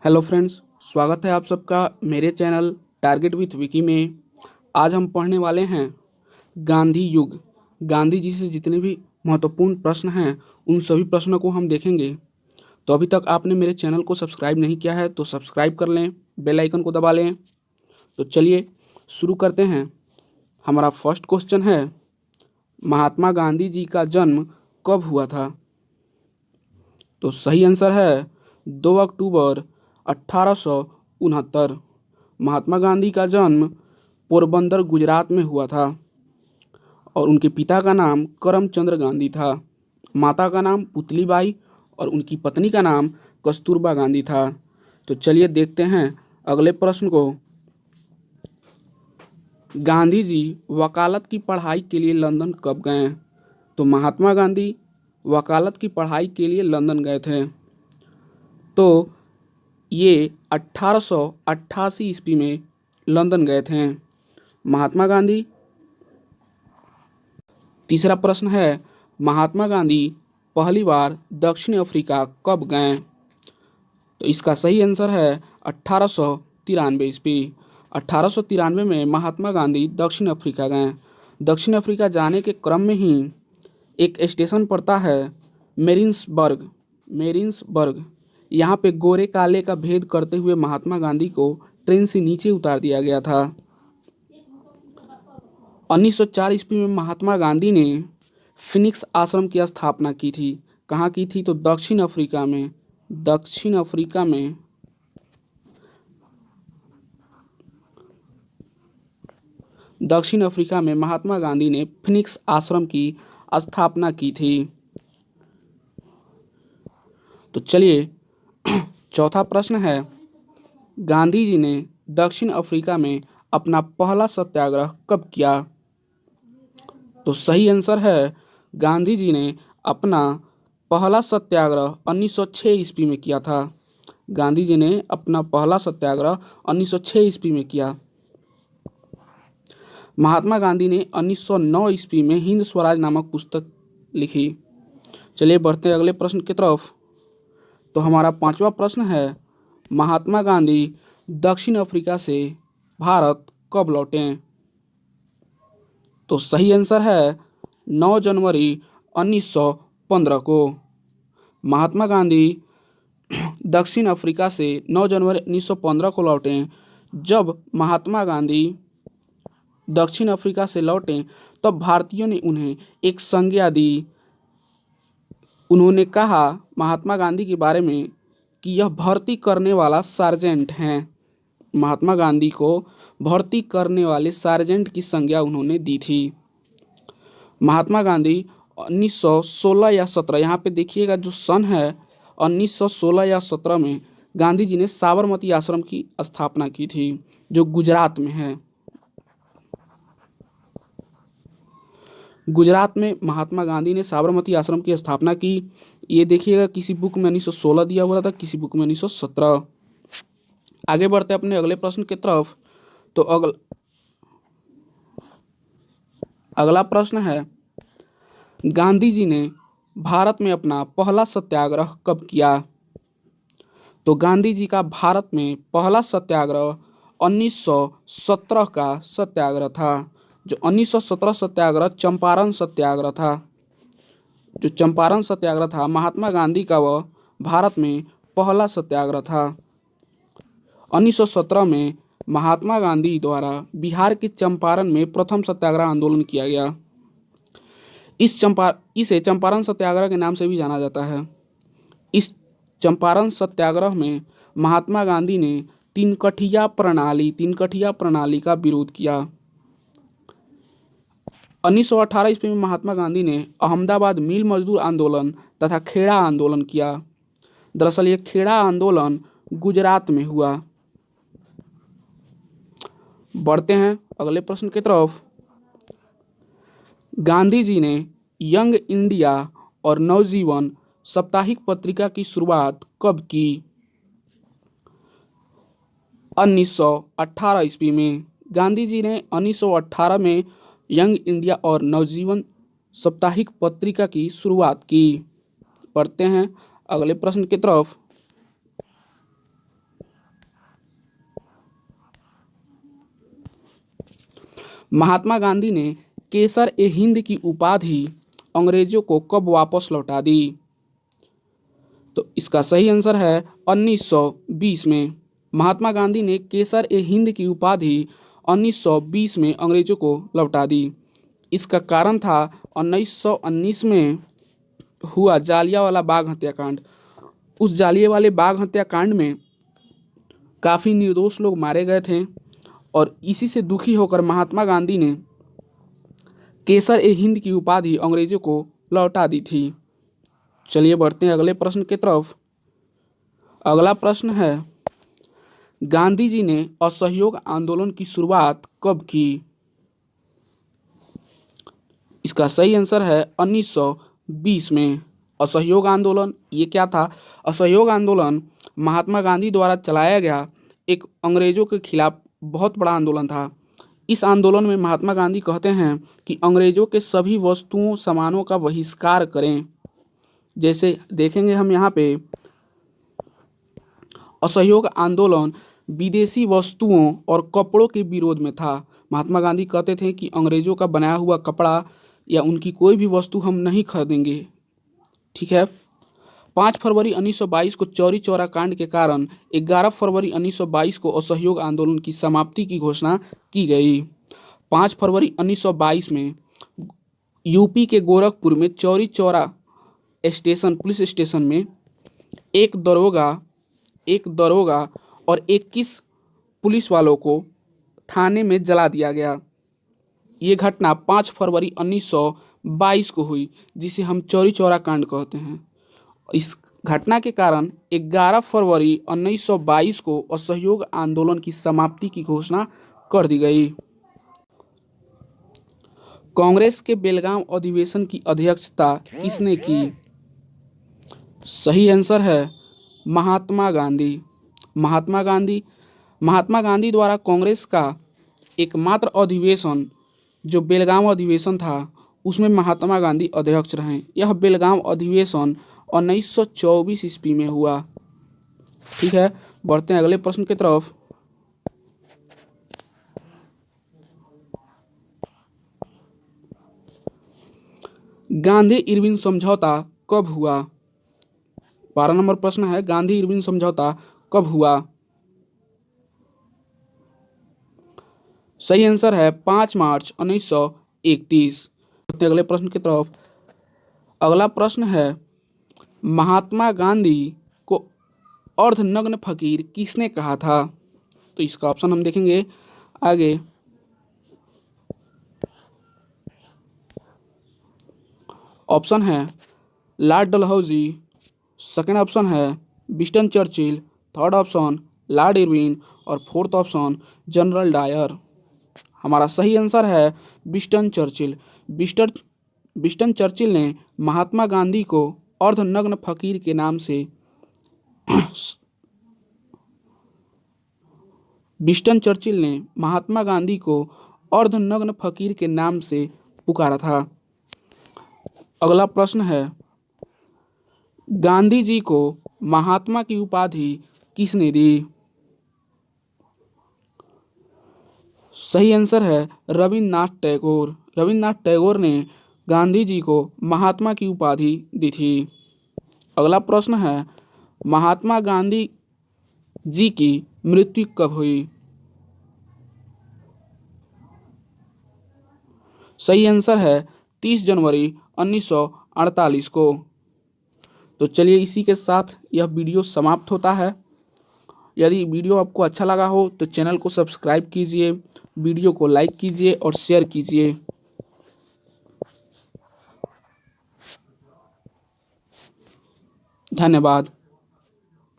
Hello friends, स्वागत है आप सबका मेरे चैनल टारगेट विथ विकी में। आज हम पढ़ने वाले हैं गांधी युग। गांधी जी से जितने भी महत्वपूर्ण प्रश्न हैं उन सभी प्रश्नों को हम देखेंगे। तो अभी तक आपने मेरे चैनल को सब्सक्राइब नहीं किया है तो सब्सक्राइब कर लें, बेल आइकन को दबा लें। तो चलिए शुरू करते हैं। हमारा फर्स्ट क्वेश्चन है, महात्मा गांधी जी का जन्म कब हुआ था? तो सही आंसर है 2 अक्टूबर 1869। महात्मा गांधी का जन्म पोरबंदर गुजरात में हुआ था और उनके पिता का नाम करमचंद गांधी था। माता का नाम पुतलीबाई और उनकी पत्नी का नाम कस्तूरबा गांधी था। तो चलिए देखते हैं अगले प्रश्न को। गांधी जी वकालत की पढ़ाई के लिए लंदन कब गए? तो महात्मा गांधी वकालत की पढ़ाई के लिए लंदन गए थे। तो ये 1888 ईस्वी में लंदन गए थे महात्मा गांधी। तीसरा प्रश्न है, महात्मा गांधी पहली बार दक्षिण अफ्रीका कब गए? तो इसका सही आंसर है 1893 ईस्वी। 1893 में महात्मा गांधी दक्षिण अफ्रीका गए। दक्षिण अफ्रीका जाने के क्रम में ही एक स्टेशन पड़ता है मेरिन्सबर्ग। यहाँ पे गोरे काले का भेद करते हुए महात्मा गांधी को ट्रेन से नीचे उतार दिया गया था। 1904 ईस्वी में महात्मा गांधी ने फिनिक्स आश्रम की स्थापना की थी। कहाँ की थी? तो दक्षिण अफ्रीका में। दक्षिण अफ्रीका में महात्मा गांधी ने फिनिक्स आश्रम की स्थापना की थी। तो चलिए चौथा प्रश्न है, गांधी जी ने दक्षिण अफ्रीका में अपना पहला सत्याग्रह कब किया? तो सही आंसर है, गांधी जी ने अपना पहला सत्याग्रह 1906 ईस्वी में किया था। गांधी जी ने अपना पहला सत्याग्रह 1906 ईस्वी में किया। महात्मा गांधी ने 1909 ईस्वी में हिंद स्वराज नामक पुस्तक लिखी। चलिए बढ़ते हैं अगले प्रश्न की तरफ। तो हमारा पांचवा प्रश्न है, महात्मा गांधी दक्षिण अफ्रीका से भारत कब लौटे? तो सही आंसर है 9 जनवरी 1915 को। महात्मा गांधी दक्षिण अफ्रीका से 9 जनवरी 1915 को लौटे। जब महात्मा गांधी दक्षिण अफ्रीका से लौटे तब भारतीयों ने उन्हें एक संज्ञा दी। उन्होंने कहा महात्मा गांधी के बारे में कि यह भर्ती करने वाला सार्जेंट हैं। महात्मा गांधी को भर्ती करने वाले सार्जेंट की संज्ञा उन्होंने दी थी। महात्मा गांधी 1916 या 17, यहाँ पे देखिएगा जो सन है 1916 या 17 में गांधी जी ने साबरमती आश्रम की स्थापना की थी जो गुजरात में है। गुजरात में महात्मा गांधी ने साबरमती आश्रम की स्थापना की। ये देखिएगा किसी बुक में 1916 दिया हुआ था, किसी बुक में 1917। आगे बढ़ते हैं अपने अगले प्रश्न की तरफ। तो अगला प्रश्न है, गांधी जी ने भारत में अपना पहला सत्याग्रह कब किया? तो गांधी जी का भारत में पहला सत्याग्रह 1917 का सत्याग्रह था। जो 1917 सत्याग्रह चंपारण सत्याग्रह था। जो चंपारण सत्याग्रह था महात्मा गांधी का वह भारत में पहला सत्याग्रह था। 1917 में महात्मा गांधी द्वारा बिहार के चंपारण में प्रथम सत्याग्रह आंदोलन किया गया। इसे चंपारण सत्याग्रह के नाम से भी जाना जाता है। इस चंपारण सत्याग्रह में महात्मा गांधी ने तीनकठिया प्रणाली का विरोध किया। 1918 ईस्वी में महात्मा गांधी ने अहमदाबाद मिल मजदूर आंदोलन तथा खेड़ा आंदोलन किया। दरअसल ये खेड़ा आंदोलन गुजरात में हुआ। बढ़ते हैं अगले प्रश्न की तरफ। गांधी जी ने यंग इंडिया और नवजीवन साप्ताहिक पत्रिका की शुरुआत कब की? 1918 ईस्वी में। गांधी जी ने 1918 में यंग इंडिया और नवजीवन साप्ताहिक पत्रिका की शुरुआत की। पढ़ते हैं अगले प्रश्न की तरफ। महात्मा गांधी ने केसर ए हिंद की उपाधि अंग्रेजों को कब वापस लौटा दी? तो इसका सही आंसर है 1920 में। महात्मा गांधी ने केसर ए हिंद की उपाधि 1920 में अंग्रेजों को लौटा दी। इसका कारण था 1919 में हुआ जालियांवाला बाग हत्याकांड। उस जालियांवाले बाग हत्याकांड में काफ़ी निर्दोष लोग मारे गए थे और इसी से दुखी होकर महात्मा गांधी ने केसर ए हिंद की उपाधि अंग्रेजों को लौटा दी थी। चलिए बढ़ते हैं अगले प्रश्न की तरफ। अगला प्रश्न है, गांधी जी ने असहयोग आंदोलन की शुरुआत कब की? इसका सही आंसर है 1920 में। असहयोग आंदोलन ये क्या था? असहयोग आंदोलन महात्मा गांधी द्वारा चलाया गया एक अंग्रेजों के खिलाफ बहुत बड़ा आंदोलन था। इस आंदोलन में महात्मा गांधी कहते हैं कि अंग्रेजों के सभी वस्तुओं सामानों का बहिष्कार करें। जैसे देखेंगे हम यहाँ पे, असहयोग आंदोलन विदेशी वस्तुओं और कपड़ों के विरोध में था। महात्मा गांधी कहते थे कि अंग्रेजों का बनाया हुआ कपड़ा या उनकी कोई भी वस्तु हम नहीं खरीदेंगे। ठीक है। 5 फरवरी 1922 को चौरी चौरा कांड के कारण 11 फरवरी 1922 को असहयोग आंदोलन की समाप्ति की घोषणा की गई। 5 फरवरी 1922 में यूपी के गोरखपुर में Chauri Chaura station, police station में एक दरोगा और 21 पुलिस वालों को थाने में जला दिया गया। ये घटना 5 फरवरी 1922 को हुई, जिसे हम चौरी चौरा कांड कहते हैं। इस घटना के कारण 11 फरवरी 1922 को असहयोग आंदोलन की समाप्ति की घोषणा कर दी गई। कांग्रेस के बेलगाम अधिवेशन की अध्यक्षता किसने की? सही आंसर है महात्मा गांधी। महात्मा गांधी द्वारा कांग्रेस का एकमात्र अधिवेशन जो बेलगाम अधिवेशन था, उसमें महात्मा गांधी अध्यक्ष रहे। यह बेलगाम अधिवेशन 1924 ईस्वी में हुआ। ठीक है, बढ़ते हैं अगले प्रश्न की तरफ। गांधी इरविन समझौता कब हुआ? 12 नंबर प्रश्न है, गांधी इरविन समझौता कब हुआ? सही आंसर है 5 मार्च 1931। अगले प्रश्न की तरफ। अगला प्रश्न है, महात्मा गांधी को अर्धनग्न फकीर किसने कहा था? तो इसका ऑप्शन हम देखेंगे आगे। ऑप्शन है लॉर्ड डलहौजी, सेकंड ऑप्शन है Winston Churchill, third option Lord Irwin और फोर्थ ऑप्शन जनरल डायर। हमारा सही आंसर है विंस्टन चर्चिल। विंस्टन चर्चिल ने महात्मा गांधी को अर्धनग्न फकीर के नाम से विंस्टन चर्चिल ने महात्मा गांधी को अर्धनग्न फकीर के नाम से पुकारा था। अगला प्रश्न है, गांधी जी को महात्मा की उपाधि किसने दी? सही आंसर है रविन्द्रनाथ टैगोर। रविन्द्रनाथ टैगोर ने गांधी जी को महात्मा की उपाधि दी थी। अगला प्रश्न है, महात्मा गांधी जी की मृत्यु कब हुई? सही आंसर है 30 जनवरी 1948 को। तो चलिए इसी के साथ यह वीडियो समाप्त होता है। यदि वीडियो आपको अच्छा लगा हो तो चैनल को सब्सक्राइब कीजिए, वीडियो को लाइक कीजिए और शेयर कीजिए। धन्यवाद।